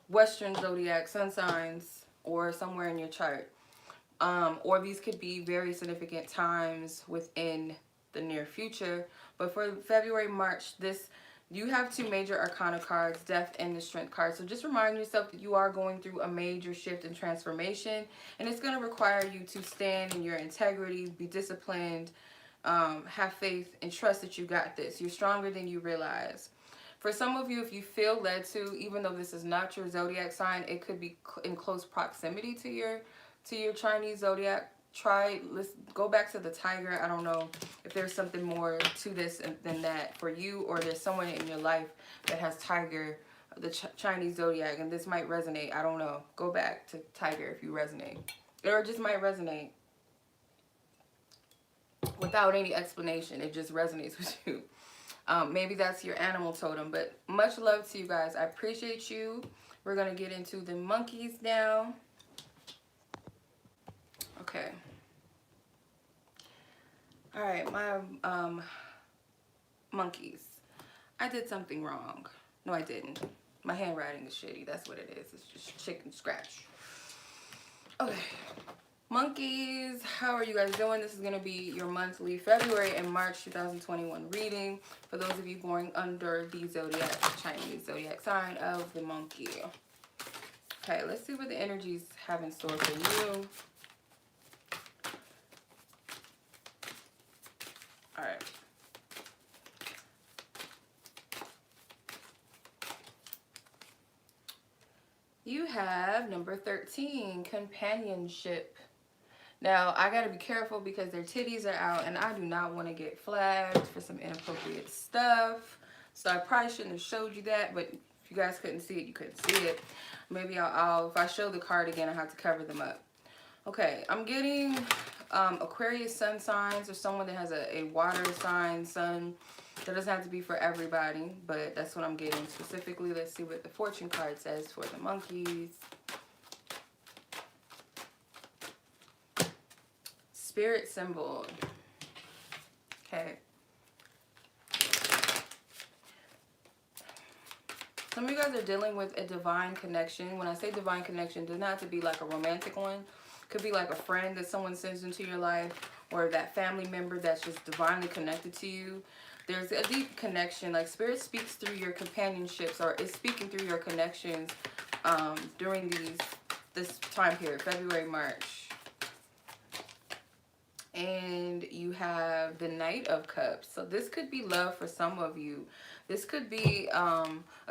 Western Zodiac sun signs or somewhere in your chart. Or these could be very significant times within the near future. But for February, March, you have 2 major arcana cards, death and the strength card. So just remind yourself that you are going through a major shift and transformation. And it's going to require you to stand in your integrity, be disciplined, have faith, and trust that you got this. You're stronger than you realize. For some of you, if you feel led to, even though this is not your zodiac sign, it could be in close proximity to your Chinese zodiac. Let's go back to the tiger. I don't know if there's something more to this than that for you, or there's someone in your life that has tiger, the Chinese zodiac, and this might resonate. I don't know. Go back to tiger if you resonate, or it just might resonate without any explanation. It just resonates with you. Maybe that's your animal totem, but much love to you guys. I appreciate you. We're going to get into the monkeys now. Okay. All right, my monkeys. I did something wrong. No, I didn't. My handwriting is shitty. That's what it is. It's just chicken scratch. Okay. Monkeys, how are you guys doing? This is going to be your monthly February and March 2021 reading for those of you born under the Zodiac, Chinese Zodiac sign of the monkey. Okay, let's see what the energies have in store for you. All right. You have number 13, companionship. Now, I got to be careful because their titties are out and I do not want to get flagged for some inappropriate stuff. So I probably shouldn't have showed you that, but if you guys couldn't see it, you couldn't see it. Maybe I'll if I show the card again, I have to cover them up. Okay, I'm getting Aquarius sun signs or someone that has a water sign, sun. That doesn't have to be for everybody, but that's what I'm getting specifically. Let's see what the fortune card says for the monkeys. Spirit symbol. Okay. Some of you guys are dealing with a divine connection. When I say divine connection, it doesn't have to be like a romantic one. It could be like a friend that someone sends into your life, or that family member that's just divinely connected to you. There's a deep connection. Like Spirit speaks through your companionships, or is speaking through your connections during this time period, February, March. And you have the Knight of Cups. So this could be love for some of you. This could be a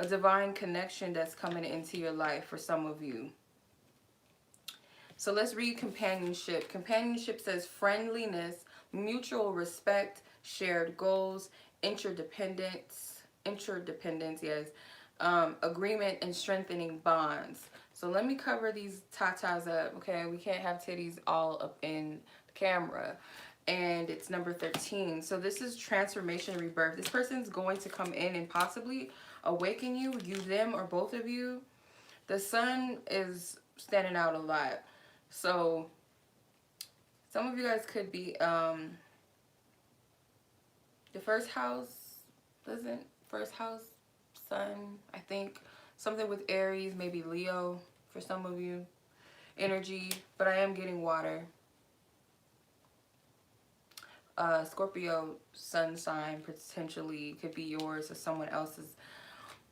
divine connection that's coming into your life for some of you. So let's read companionship. Companionship says friendliness, mutual respect, shared goals, interdependence, yes, agreement, and strengthening bonds. So let me cover these tatas up, okay? We can't have titties all up in the camera. And it's number 13. So this is transformation and rebirth. This person's going to come in and possibly awaken you, them, or both of you. The sun is standing out a lot. So some of you guys could be the first house, sun, I think. Something with Aries, maybe Leo for some of you. Energy, but I am getting water. Scorpio sun sign potentially could be yours or someone else's.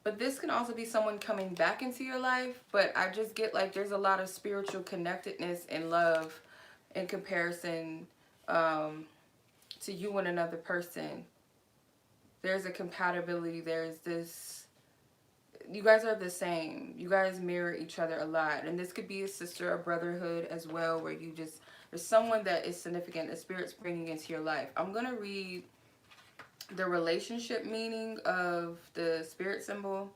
But this can also be someone coming back into your life. But I just get like there's a lot of spiritual connectedness and love in comparison to you and another person. There's a compatibility. There's this, you guys are the same. You guys mirror each other a lot. And this could be a sister or brotherhood as well, where you just, there's someone that is significant, the Spirit's bringing into your life. I'm going to read the relationship meaning of the Spirit symbol.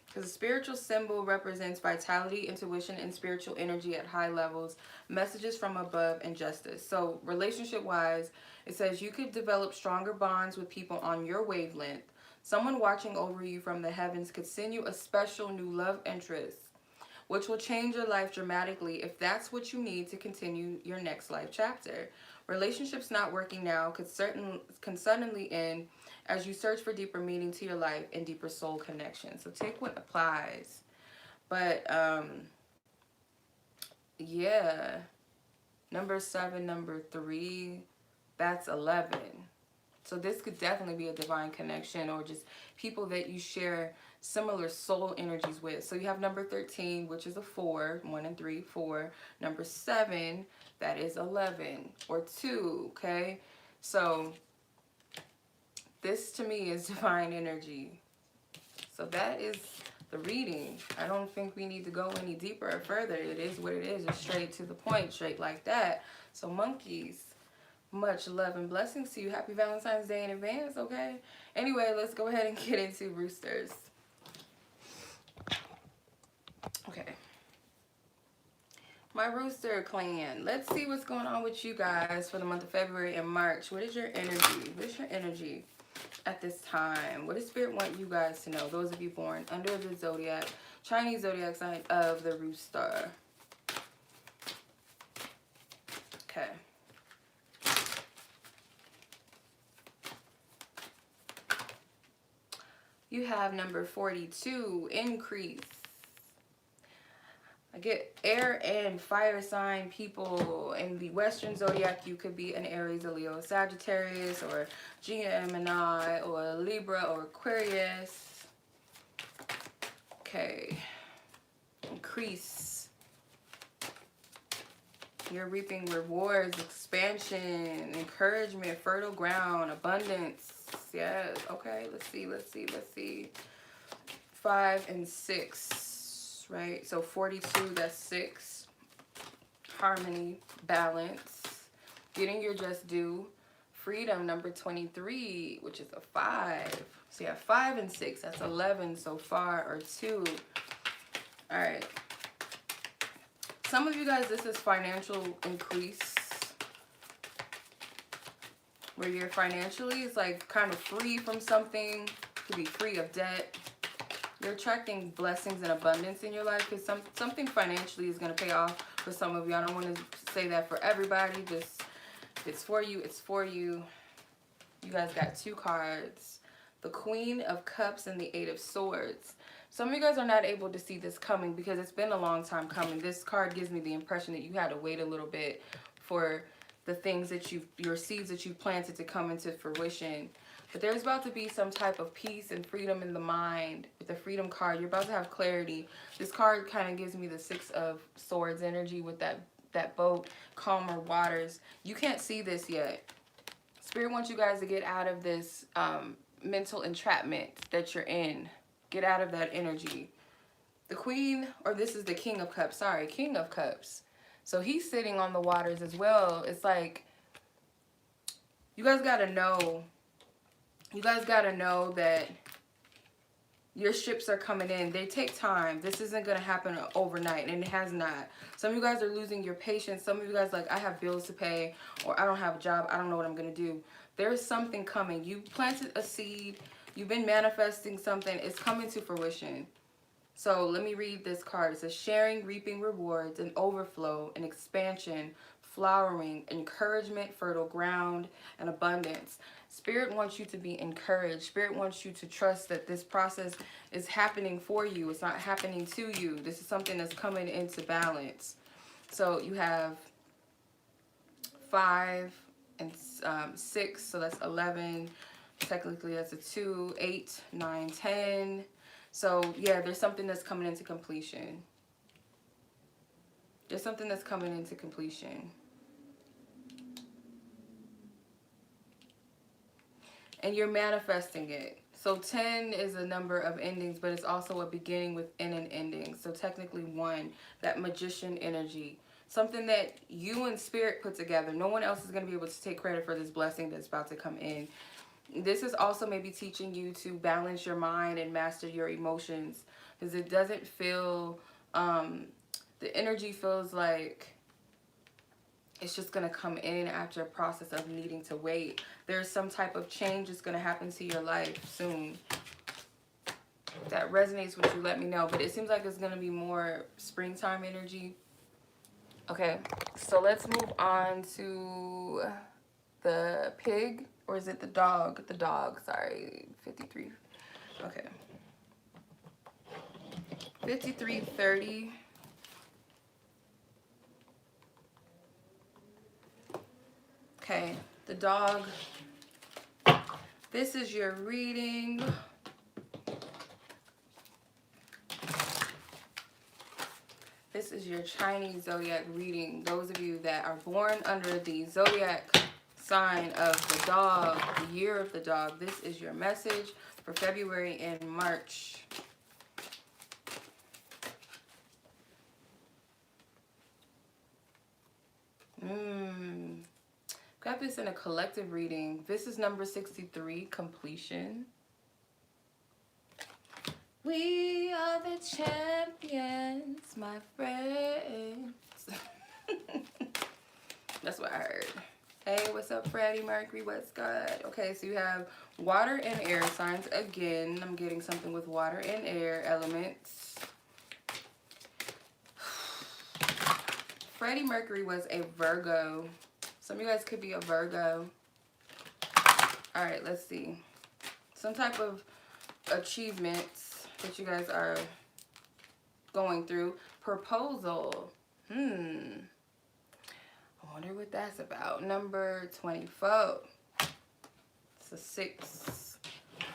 Because the spiritual symbol represents vitality, intuition, and spiritual energy at high levels, messages from above, and justice. So relationship-wise, it says you could develop stronger bonds with people on your wavelength. Someone watching over you from the heavens could send you a special new love interest, which will change your life dramatically if that's what you need to continue your next life chapter. Relationships not working now can suddenly end as you search for deeper meaning to your life and deeper soul connection. So take what applies. But yeah, number 7, number 3, that's 11. So this could definitely be a divine connection, or just people that you share similar soul energies with. So you have number 13, which is a 4, 1 and 3, 4. Number 7, that is 11 or 2, okay? So this to me is divine energy. So that is the reading. I don't think we need to go any deeper or further. It is what it is, just straight to the point, straight like that. So monkeys, much love and blessings to you. Happy Valentine's Day in advance, okay? Anyway, let's go ahead and get into roosters. Okay. My rooster clan. Let's see what's going on with you guys for the month of February and March. What is your energy? What is your energy at this time? What does Spirit want you guys to know? Those of you born under the Zodiac, Chinese Zodiac sign of the Rooster. Okay. You have number 42, increase. I get air and fire sign people. In the Western Zodiac, you could be an Aries, a Leo, Sagittarius, or Gemini, or Libra, or Aquarius. Okay. Increase. You're reaping rewards, expansion, encouragement, fertile ground, abundance. Yes. Okay. Let's see. 5 and 6. Right, so 42, that's 6. Harmony, balance, getting your just due. Freedom, number 23, which is a 5. So you have 5 and 6, that's 11 so far, or 2. All right. Some of you guys, this is financial increase, where you're financially, it's like kind of free from something. Could be free of debt. You're attracting blessings and abundance in your life, because something financially is going to pay off for some of you. I don't want to say that for everybody. Just, if it's for you, it's for you. You guys got 2 cards. The Queen of Cups and the 8 of Swords. Some of you guys are not able to see this coming because it's been a long time coming. This card gives me the impression that you had to wait a little bit for the things that your seeds that you planted to come into fruition. But there's about to be some type of peace and freedom in the mind. With the Freedom card, you're about to have clarity. This card kind of gives me the 6 of Swords energy with that boat, calmer waters. You can't see this yet. Spirit wants you guys to get out of this mental entrapment that you're in. Get out of that energy. The Queen, or this is the King of Cups. Sorry, King of Cups. So he's sitting on the waters as well. It's like, you guys got to know. You guys got to know that your ships are coming in. They take time. This isn't going to happen overnight, and it has not. Some of you guys are losing your patience. Some of you guys like, I have bills to pay, or I don't have a job. I don't know what I'm going to do. There's something coming. You planted a seed. You've been manifesting something. It's coming to fruition. So let me read this card. It says sharing, reaping rewards, and overflow, and expansion, flowering, encouragement, fertile ground, and abundance. Spirit wants you to be encouraged. Spirit wants you to trust that this process is happening for you. It's not happening to you. This is something that's coming into balance. So you have 5 and 6, so that's 11. Technically that's a 2, 8, 9, 10. So yeah, there's something that's coming into completion. There's something that's coming into completion. And you're manifesting it. So 10 is a number of endings, but it's also a beginning within an ending. So technically 1, that magician energy. Something that you and Spirit put together. No one else is going to be able to take credit for this blessing that's about to come in. This is also maybe teaching you to balance your mind and master your emotions. Because it doesn't feel, the energy feels like it's just going to come in after a process of needing to wait. There's some type of change that's going to happen to your life soon. If that resonates with you, let me know. But it seems like it's going to be more springtime energy. Okay, so let's move on to the pig. Or is it the dog? The dog, sorry. 53. Okay. 5330. Okay, the dog. This is your reading. This is your Chinese zodiac reading. Those of you that are born under the zodiac sign of the dog, the year of the dog, this is your message for February and March. Got this in a collective reading. This is number 63, completion. We are the champions, my friends. That's what I heard. Hey, what's up, Freddie Mercury? What's good? Okay, so you have water and air signs. Again, I'm getting something with water and air elements. Freddie Mercury was a Virgo. Some of you guys could be a Virgo. All right, let's see. Some type of achievements that you guys are going through. Proposal. I wonder what that's about. Number 24. It's a 6.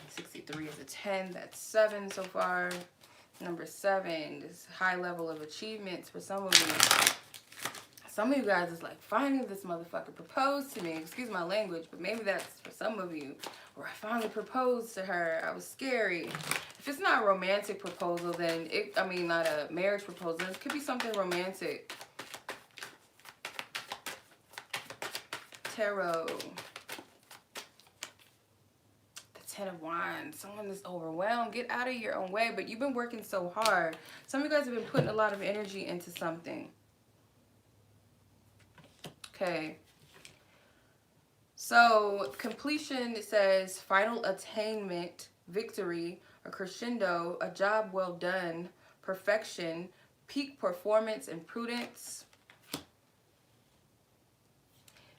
63 is a 10. That's 7 so far. Number 7 is high level of achievements for some of you. Some of you guys is like, finally this motherfucker proposed to me. Excuse my language, but maybe that's for some of you. Or I finally proposed to her. I was scary. If it's not a romantic proposal, then not a marriage proposal. It could be something romantic. Tarot. The 10 of Wands. Someone that's overwhelmed. Get out of your own way. But you've been working so hard. Some of you guys have been putting a lot of energy into something. Okay. So, completion, it says final attainment, victory, a crescendo, a job well done, perfection, peak performance, and prudence.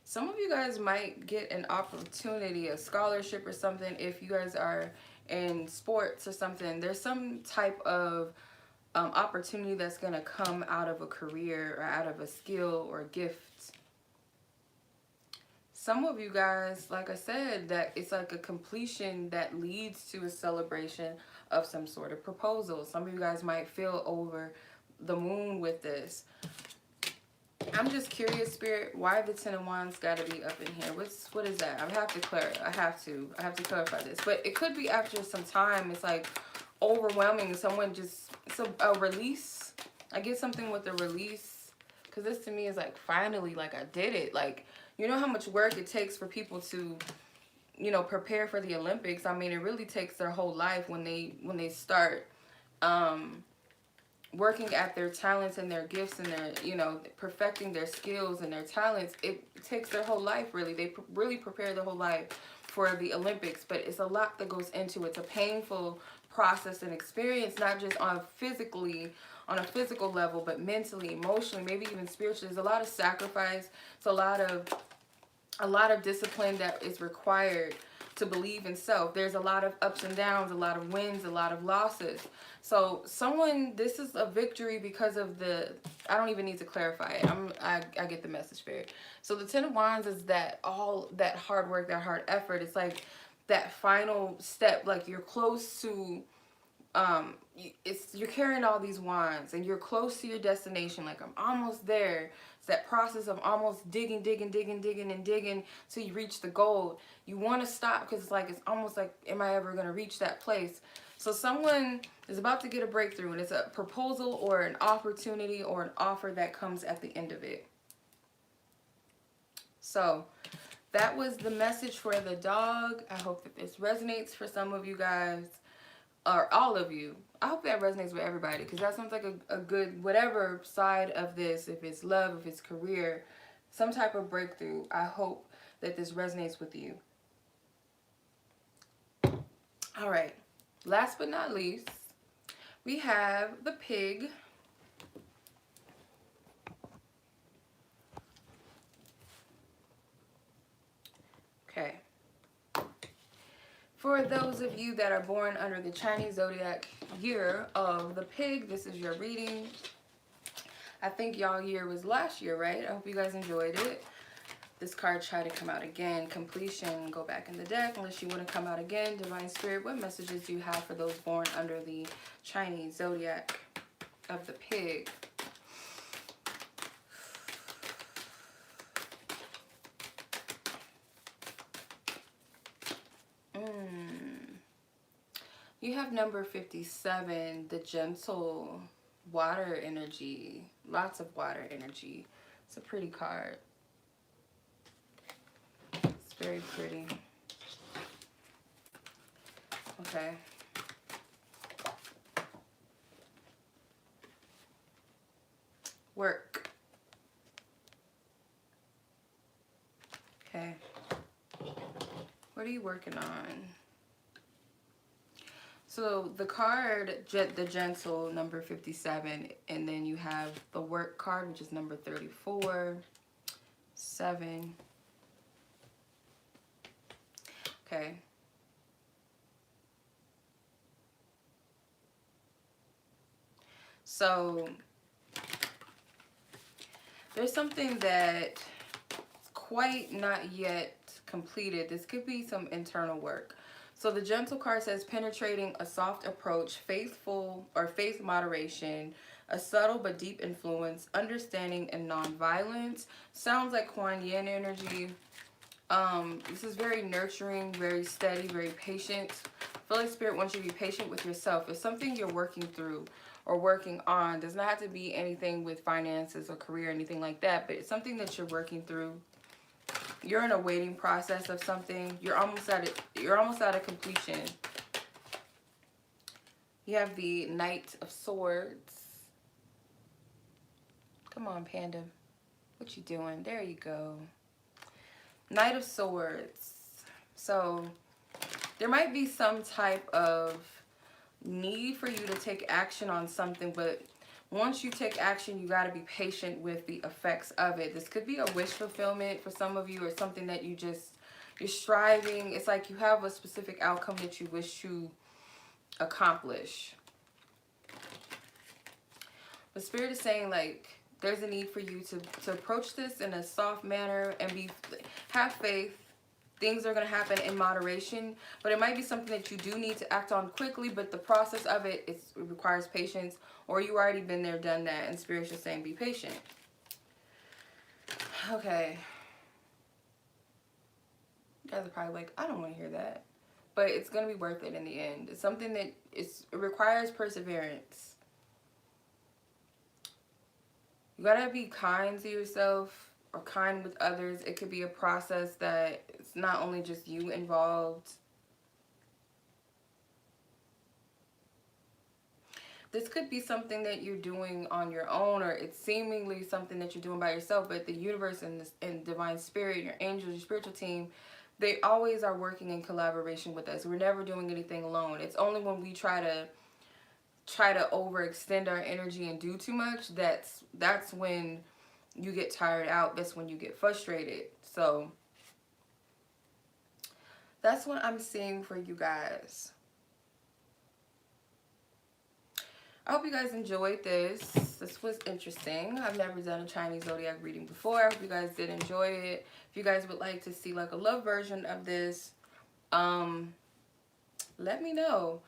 Some of you guys might get an opportunity, a scholarship or something if you guys are in sports or something. There's some type of opportunity that's going to come out of a career or out of a skill or a gift. Some of you guys, like I said, that it's like a completion that leads to a celebration of some sort of proposal. Some of you guys might feel over the moon with this. I'm just curious, Spirit, why the 10 of Wands got to be up in here? What is that? I have to clarify this. But it could be after some time. It's like overwhelming. Someone just, it's a release. I get something with the release. Because this to me is like, finally, like I did it. Like, you know how much work it takes for people to, you know, prepare for the Olympics. I mean, it really takes their whole life when they start working at their talents and their gifts and their, you know, perfecting their skills and their talents. It takes their whole life, really. They really prepare their whole life for the Olympics. But it's a lot that goes into it. It's a painful process and experience, not just on a physical level, but mentally, emotionally, maybe even spiritually. There's a lot of sacrifice. It's a lot of discipline that is required to believe in self. There's a lot of ups and downs, a lot of wins, a lot of losses. So this is a victory because of I don't even need to clarify it. I get the message, Spirit. So the 10 of Wands is that hard work, that hard effort. It's like that final step, like you're close to, you're carrying all these wands and you're close to your destination. Like, I'm almost there. It's that process of almost digging till you reach the goal. You want to stop because it's almost like, am I ever going to reach that place? So someone is about to get a breakthrough, and it's a proposal or an opportunity or an offer that comes at the end of it. So that was the message for the dog. I hope that this resonates for some of you guys. Or all of you. I hope that resonates with everybody, because that sounds like a good, whatever side of this, if it's love, if it's career, some type of breakthrough. I hope that this resonates with you. All right. Last but not least, we have the pig. Okay. For those of you that are born under the Chinese Zodiac year of the pig, this is your reading. I think y'all year was last year, right? I hope you guys enjoyed it. This card tried to come out again. Completion. Go back in the deck unless you want to come out again. Divine Spirit, what messages do you have for those born under the Chinese Zodiac of the pig? You have number 57, the gentle water energy. Lots of water energy. It's a pretty card. It's very pretty. Okay. Work. Okay. What are you working on? So the card, the gentle, number 57, and then you have the work card, which is number 34, 7. Okay. So there's something that quite not yet completed. This could be some internal work. So the Gentle card says penetrating, a soft approach, faithful or faith moderation, a subtle but deep influence, understanding and non-violence. Sounds like Kuan Yin energy. This is very nurturing, very steady, very patient. I feel like Spirit wants you to be patient with yourself. It's something you're working through or working on. Does not have to be anything with finances or career or anything like that, but it's something that you're working through. You're in a waiting process of something. You're almost at it. You're almost at a completion. You have the Knight of Swords. Come on, Panda. What you doing? There you go. Knight of Swords. So there might be some type of need for you to take action on something, but once you take action, you got to be patient with the effects of it. This could be a wish fulfillment for some of you, or something that you're striving. It's like you have a specific outcome that you wish to accomplish. The Spirit is saying, like, there's a need for you to approach this in a soft manner and have faith. Things are going to happen in moderation, but it might be something that you do need to act on quickly, but the process of it requires patience, or you already been there, done that, and Spirit's just saying be patient. Okay. You guys are probably like, I don't want to hear that, but it's going to be worth it in the end. It's something that it requires perseverance. You got to be kind to yourself or kind with others. It could be a process that it's not only just you involved. This could be something that you're doing on your own, or it's seemingly something that you're doing by yourself, but the universe and Divine Spirit, your angels, your spiritual team, they always are working in collaboration with us. We're never doing anything alone. It's only when we try to overextend our energy and do too much, that's when you get tired out. That's when you get frustrated. So that's what I'm seeing for you guys. I hope you guys enjoyed this. This was interesting. I've never done a Chinese zodiac reading before. I hope you guys did enjoy it. If you guys would like to see like a love version of this, let me know.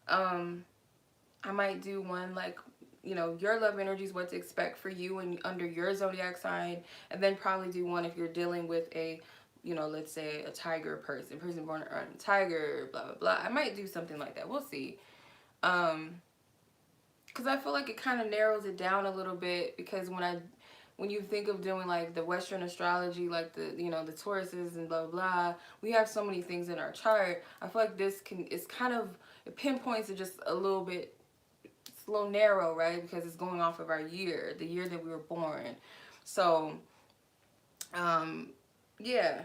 I might do one like, you know, your love energies, what to expect for you and under your zodiac sign, and then probably do one if you're dealing with a, you know, let's say a tiger person born around a tiger, blah blah blah. I might do something like that. We'll see. Because I feel like it kind of narrows it down a little bit, because when you think of doing like the Western astrology, like the, you know, the Tauruses and blah blah, we have so many things in our chart. I feel like this it's kind of, it pinpoints it just a little bit. It's a little narrow, right? Because it's going off of our year, the year that we were born. So, yeah.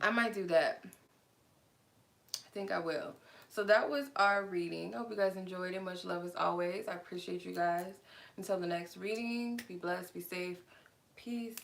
I might do that. I think I will. So that was our reading. I hope you guys enjoyed it. Much love as always. I appreciate you guys. Until the next reading, be blessed, be safe. Peace.